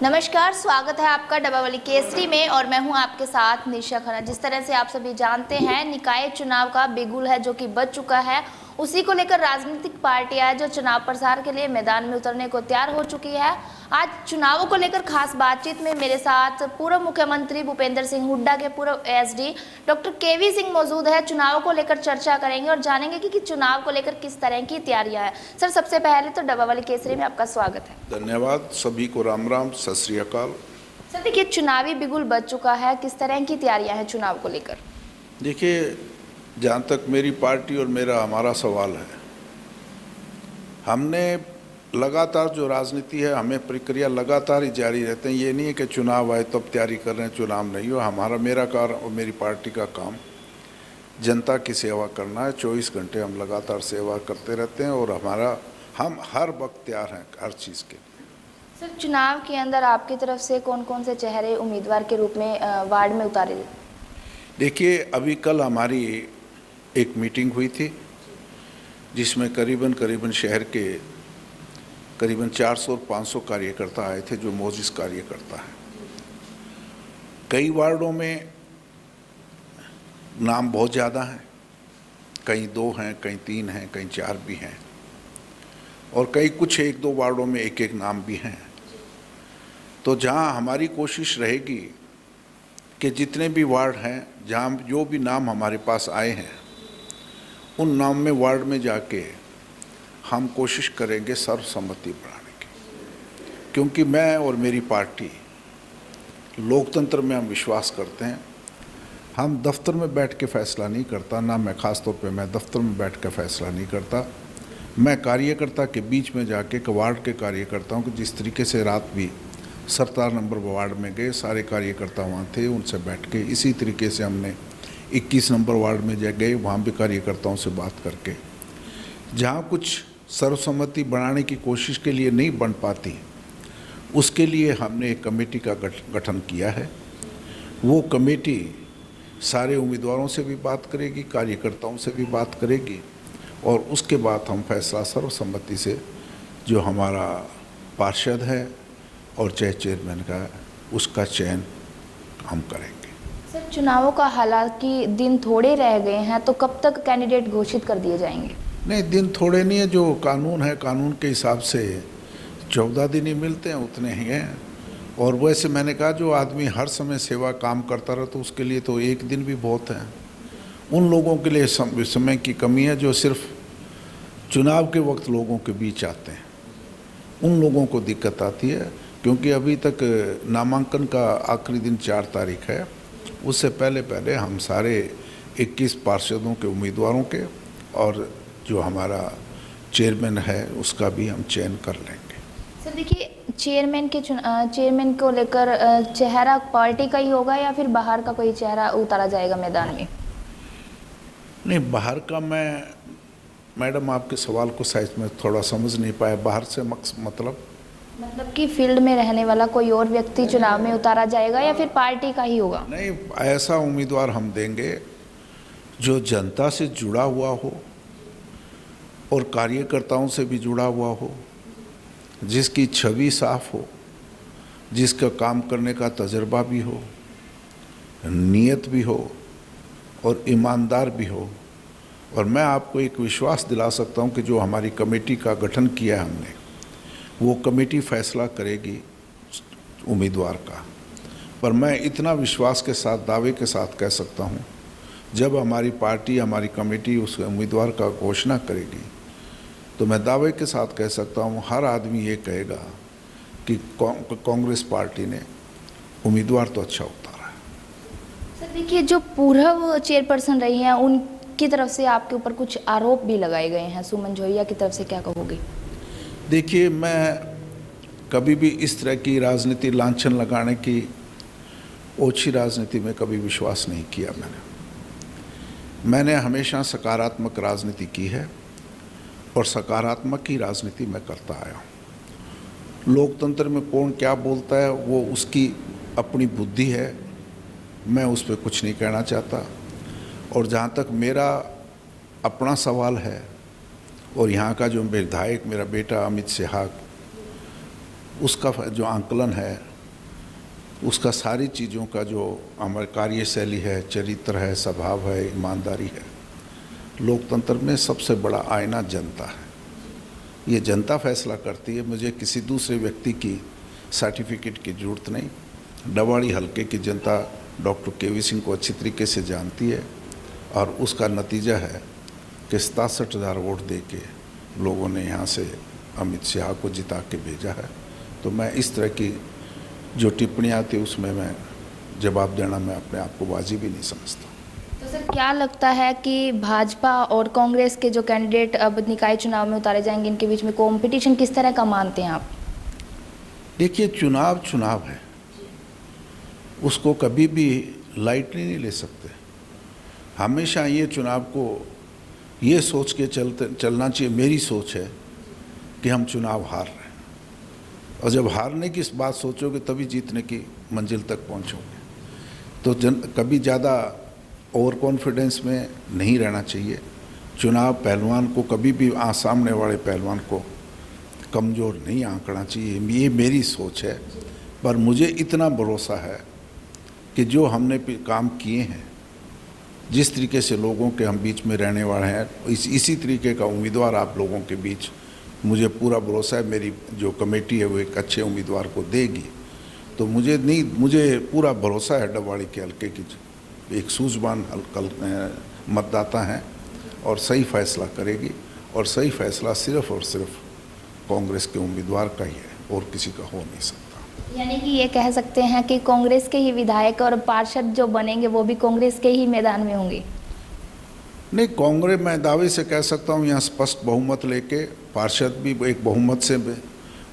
नमस्कार, स्वागत है आपका डब्बावाली केसरी में और मैं हूं आपके साथ निशा खन्ना। जिस तरह से आप सभी जानते हैं, निकाय चुनाव का बिगुल है जो कि बज चुका है। उसी को लेकर राजनीतिक पार्टियां जो चुनाव प्रचार के लिए मैदान में उतरने को तैयार हो चुकी है। आज चुनावों को लेकर खास बातचीत में मेरे साथ पूर्व मुख्यमंत्री भूपेंद्र सिंह हुड्डा के पूर्व एसडी डॉक्टर केवी सिंह मौजूद है। चुनाव को लेकर चर्चा करेंगे और जानेंगे कि चुनाव को लेकर किस तरह की तैयारियां हैं। सर, सबसे पहले तो डब्बावाली केसरी में आपका स्वागत है। धन्यवाद। सभी को राम राम, सत श्री अकाल। सर देखिए, चुनावी बिगुल बज चुका है, किस तरह की तैयारियां हैं चुनाव को लेकर? देखिए, जहाँ तक मेरी पार्टी और हमारा सवाल है, हमने लगातार जो राजनीति है, हमें प्रक्रिया लगातार ही जारी रहते हैं। ये नहीं है कि चुनाव आए तब तैयारी कर रहे हैं, चुनाव नहीं हो। मेरा कार्य और मेरी पार्टी का काम जनता की सेवा करना है। 24 घंटे हम लगातार सेवा करते रहते हैं और हम हर वक्त तैयार हैं हर चीज़ के। सर, चुनाव के अंदर आपकी तरफ से कौन कौन से चेहरे उम्मीदवार के रूप में वार्ड में उतारे? देखिए, अभी कल हमारी एक मीटिंग हुई थी जिसमें करीबन शहर के करीबन 400 और 500 कार्यकर्ता आए थे जो मोजिस कार्यकर्ता है। कई वार्डों में नाम बहुत ज़्यादा हैं, कहीं 2 हैं, कहीं 3 हैं, कहीं 4 भी हैं और कई कुछ 1-2 वार्डों में एक नाम भी हैं। तो जहां हमारी कोशिश रहेगी कि जितने भी वार्ड हैं, जहां जो भी नाम हमारे पास आए हैं, उन नाम में वार्ड में जाके हम कोशिश करेंगे सर्वसम्मति बढ़ाने की, क्योंकि मैं और मेरी पार्टी लोकतंत्र में हम विश्वास करते हैं। हम दफ्तर में बैठ के फैसला नहीं करता, ना मैं ख़ास तौर पे मैं दफ्तर में बैठ के फैसला नहीं करता। मैं कार्यकर्ता के बीच में जाके वार्ड के कार्यकर्ताओं को, जिस तरीके से रात भी 17 नंबर वार्ड में गए, सारे कार्यकर्ता वहाँ थे, उनसे बैठ के इसी तरीके से हमने 21 नंबर वार्ड में गए, वहाँ भी कार्यकर्ताओं से बात करके जहाँ कुछ सर्वसम्मति बनाने की कोशिश के लिए नहीं बन पाती, उसके लिए हमने एक कमेटी का गठन किया है। वो कमेटी सारे उम्मीदवारों से भी बात करेगी, कार्यकर्ताओं से भी बात करेगी और उसके बाद हम फैसला सर्वसम्मति से जो हमारा पार्षद है और चेयरमैन का, उसका चयन हम करेंगे। सर, चुनावों का हालांकि दिन थोड़े रह गए हैं, तो कब तक कैंडिडेट घोषित कर दिए जाएंगे? नहीं, दिन थोड़े नहीं है। जो कानून है, कानून के हिसाब से 14 दिन ही मिलते हैं, उतने ही हैं। और वैसे मैंने कहा, जो आदमी हर समय सेवा काम करता रहे तो उसके लिए तो एक दिन भी बहुत है। उन लोगों के लिए समय की कमी है जो सिर्फ चुनाव के वक्त लोगों के बीच आते हैं। उन लोगों को दिक्कत आती है, क्योंकि अभी तक नामांकन का आखिरी दिन 4 तारीख है। उससे पहले हम सारे 21 पार्षदों के उम्मीदवारों के और जो हमारा चेयरमैन है उसका भी हम चयन कर लेंगे। सर देखिए, चेयरमैन को लेकर चेहरा पार्टी का ही होगा या फिर बाहर का कोई चेहरा उतारा जाएगा मैदान में? नहीं, बाहर का मैडम आपके सवाल को शायद मैं थोड़ा समझ नहीं पाया। बाहर से मतलब कि फील्ड में रहने वाला कोई और व्यक्ति चुनाव में उतारा जाएगा या फिर पार्टी का ही होगा? नहीं, ऐसा उम्मीदवार हम देंगे जो जनता से जुड़ा हुआ हो और कार्यकर्ताओं से भी जुड़ा हुआ हो, जिसकी छवि साफ हो, जिसका काम करने का तजर्बा भी हो, नीयत भी हो और ईमानदार भी हो। और मैं आपको एक विश्वास दिला सकता हूं कि जो हमारी कमेटी का गठन किया है हमने, वो कमेटी फैसला करेगी उम्मीदवार का। पर मैं इतना विश्वास के साथ, दावे के साथ कह सकता हूं, जब हमारी पार्टी, हमारी कमेटी उस उम्मीदवार का घोषणा करेगी, तो मैं दावे के साथ कह सकता हूं, हर आदमी ये कहेगा कि कांग्रेस पार्टी ने उम्मीदवार तो अच्छा उतारा है। सर देखिए, जो पूर्व चेयरपर्सन रही हैं, उनकी तरफ से आपके ऊपर कुछ आरोप भी लगाए गए हैं। सुमन जोहिया की तरफ से क्या कहोगे? देखिए, मैं कभी भी इस तरह की राजनीति, लांछन लगाने की ओछी राजनीति में कभी विश्वास नहीं किया। मैंने हमेशा सकारात्मक राजनीति की है और सकारात्मक ही राजनीति मैं करता आया हूँ। लोकतंत्र में कौन क्या बोलता है वो उसकी अपनी बुद्धि है, मैं उस पर कुछ नहीं कहना चाहता। और जहाँ तक मेरा अपना सवाल है, और यहाँ का जो विधायक मेरा बेटा अमित सिहाग, उसका जो आंकलन है, उसका सारी चीज़ों का जो हमारी कार्यशैली है, चरित्र है, स्वभाव है, ईमानदारी है, लोकतंत्र में सबसे बड़ा आईना जनता है। ये जनता फैसला करती है। मुझे किसी दूसरे व्यक्ति की सर्टिफिकेट की ज़रूरत नहीं। डबाड़ी हलके की जनता डॉक्टर केवी सिंह को अच्छी तरीके से जानती है और उसका नतीजा है कि 67,000 वोट दे के लोगों ने यहाँ से अमित शाह को जिता के भेजा है। तो मैं इस तरह की जो टिप्पणियाँ थी उसमें मैं जवाब देना मैं अपने आप को वाजिब ही नहीं समझता। तो सर क्या लगता है कि भाजपा और कांग्रेस के जो कैंडिडेट अब निकाय चुनाव में उतारे जाएंगे, इनके बीच में कंपटीशन किस तरह का मानते हैं आप? देखिए, चुनाव है, उसको कभी भी लाइटली नहीं ले सकते। हमेशा ये चुनाव को ये सोच के चलना चाहिए। मेरी सोच है कि हम चुनाव हार रहे हैं, और जब हारने की बात सोचोगे तभी जीतने की मंजिल तक पहुंचोगे। तो कभी ज़्यादा ओवर कॉन्फिडेंस में नहीं रहना चाहिए। चुनाव पहलवान को कभी भी सामने वाले पहलवान को कमज़ोर नहीं आंकना चाहिए। ये मेरी सोच है। पर मुझे इतना भरोसा है कि जो हमने काम किए हैं, जिस तरीके से लोगों के हम बीच में रहने वाले हैं, इसी तरीके का उम्मीदवार आप लोगों के बीच, मुझे पूरा भरोसा है मेरी जो कमेटी है वो एक अच्छे उम्मीदवार को देगी। तो मुझे पूरा भरोसा है डबवाड़ी के हल्के की एक सूझवान मतदाता हैं और सही फैसला करेगी। और सही फैसला सिर्फ और सिर्फ कांग्रेस के उम्मीदवार का ही है और किसी का हो नहीं सकता। यानी कि ये कह सकते हैं कि कांग्रेस के ही विधायक और पार्षद जो बनेंगे वो भी कांग्रेस के ही मैदान में होंगे? नहीं, कांग्रेस मैं दावे से कह सकता हूँ यहाँ स्पष्ट बहुमत लेके पार्षद भी एक बहुमत से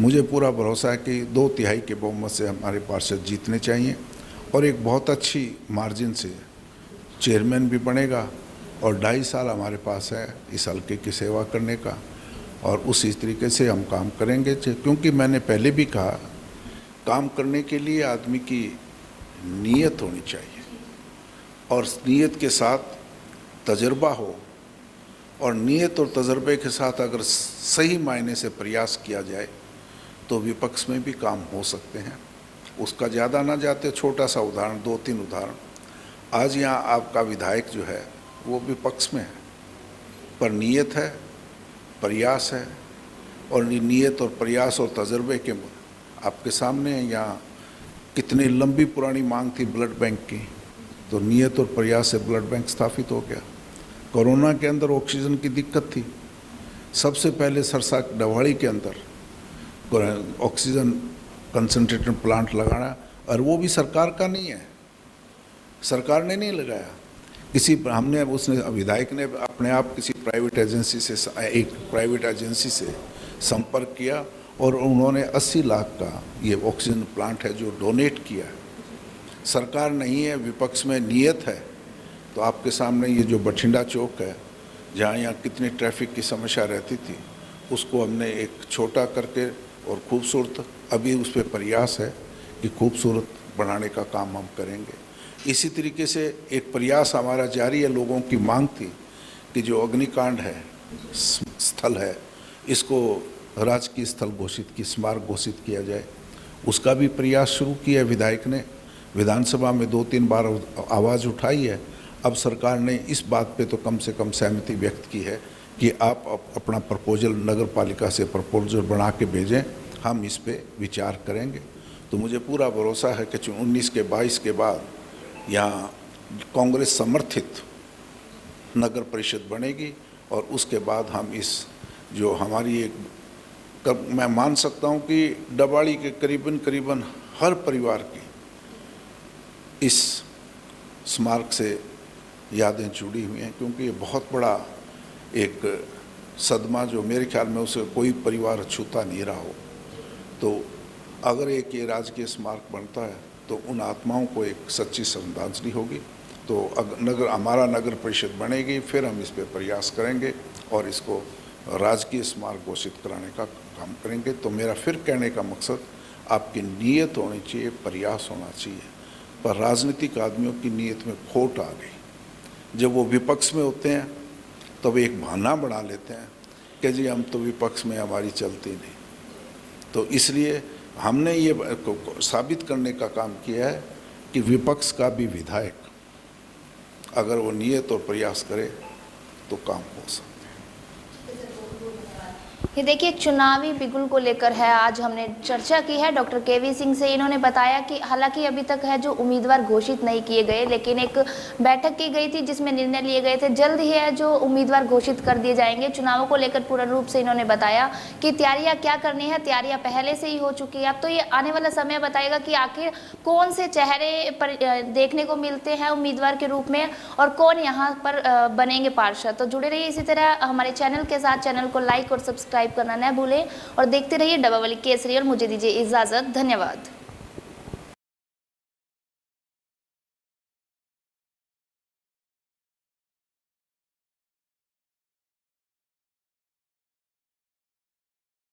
मुझे पूरा भरोसा है कि 2/3 के बहुमत से हमारे पार्षद जीतने चाहिए और एक बहुत अच्छी मार्जिन से चेयरमैन भी बनेगा। और 2.5 साल हमारे पास है इस हल्के की सेवा करने का और उसी तरीके से हम काम करेंगे। क्योंकि मैंने पहले भी कहा, काम करने के लिए आदमी की नीयत होनी चाहिए और नीयत के साथ तजर्बा हो, और नीयत और तजर्बे के साथ अगर सही मायने से प्रयास किया जाए तो विपक्ष में भी काम हो सकते हैं। उसका ज़्यादा ना जाते, छोटा सा उदाहरण, 2-3 उदाहरण। आज यहाँ आपका विधायक जो है वो विपक्ष में है, पर नीयत है, प्रयास है, और नीयत और प्रयास और तजर्बे के आपके सामने है। यहाँ कितनी लंबी पुरानी मांग थी ब्लड बैंक की, तो नीयत और प्रयास से ब्लड बैंक स्थापित हो गया। कोरोना के अंदर ऑक्सीजन की दिक्कत थी, सबसे पहले सरसा डबवाड़ी के अंदर ऑक्सीजन कंसंट्रेटेड प्लांट लगाना, और वो भी सरकार का नहीं है, सरकार ने नहीं लगाया, हमने उसने विधायक ने अपने आप किसी प्राइवेट एजेंसी से, एक प्राइवेट एजेंसी से संपर्क किया और उन्होंने 80 लाख का ये ऑक्सीजन प्लांट है जो डोनेट किया है। सरकार नहीं है, विपक्ष में नीयत है। तो आपके सामने ये जो बठिंडा चौक है, जहाँ यहाँ कितनी ट्रैफिक की समस्या रहती थी, उसको हमने एक छोटा करके और खूबसूरत, अभी उस पर प्रयास है कि खूबसूरत बनाने का काम हम करेंगे। इसी तरीके से एक प्रयास हमारा जारी है। लोगों की मांग थी कि जो अग्निकांड है स्थल है, इसको राजकीय स्थल घोषित की स्मारक घोषित किया जाए। उसका भी प्रयास शुरू किया है। विधायक ने विधानसभा में 2-3 बार आवाज़ उठाई है। अब सरकार ने इस बात पे तो कम से कम सहमति व्यक्त की है कि आप अपना प्रपोजल नगर पालिका से प्रपोजल बना के भेजें, हम इस पे विचार करेंगे। तो मुझे पूरा भरोसा है कि 19 के 22 के बाद यहाँ कांग्रेस समर्थित नगर परिषद बनेगी और उसके बाद हम इस जो हमारी एक मैं मान सकता हूँ कि डबवाड़ी के करीबन हर परिवार की इस स्मारक से यादें जुड़ी हुई हैं, क्योंकि ये बहुत बड़ा एक सदमा जो मेरे ख्याल में उसे कोई परिवार छूता नहीं रहा हो। तो अगर एक ये राजकीय स्मारक बनता है तो उन आत्माओं को एक सच्ची श्रद्धांजलि होगी। तो अगर हमारा नगर परिषद बनेगी, फिर हम इस पर प्रयास करेंगे और इसको राजकीय स्मारक घोषित कराने का काम करेंगे। तो मेरा फिर कहने का मकसद, आपकी नीयत होनी चाहिए, प्रयास होना चाहिए। पर राजनीतिक आदमियों की नीयत में खोट आ गई। जब वो विपक्ष में होते हैं तब एक बहाना बना लेते हैं कि जी हम तो विपक्ष में, हमारी चलती नहीं। तो इसलिए हमने ये साबित करने का काम किया है कि विपक्ष का भी विधायक अगर वो नियत और प्रयास करे तो काम हो सकता है। ये देखिए, चुनावी बिगुल को लेकर है आज हमने चर्चा की है डॉक्टर केवी सिंह से। इन्होंने बताया कि हालांकि अभी तक है जो उम्मीदवार घोषित नहीं किए गए, लेकिन एक बैठक की गई थी जिसमें निर्णय लिए गए थे, जल्द ही है जो उम्मीदवार घोषित कर दिए जाएंगे। चुनावों को लेकर पूर्ण रूप से इन्होंने बताया कि तैयारियां क्या करनी है, तैयारियां पहले से ही हो चुकी है। अब तो ये आने वाला समय बताएगा कि आखिर कौन से चेहरे पर देखने को मिलते हैं उम्मीदवार के रूप में और कौन यहाँ पर बनेंगे पार्षद। तो जुड़े रहिए इसी तरह हमारे चैनल के साथ। चैनल को लाइक और सब्सक्राइब करना न भूलें और देखते रहिए डब्बावाली केसरी। और मुझे दीजिए इजाज़त। धन्यवाद।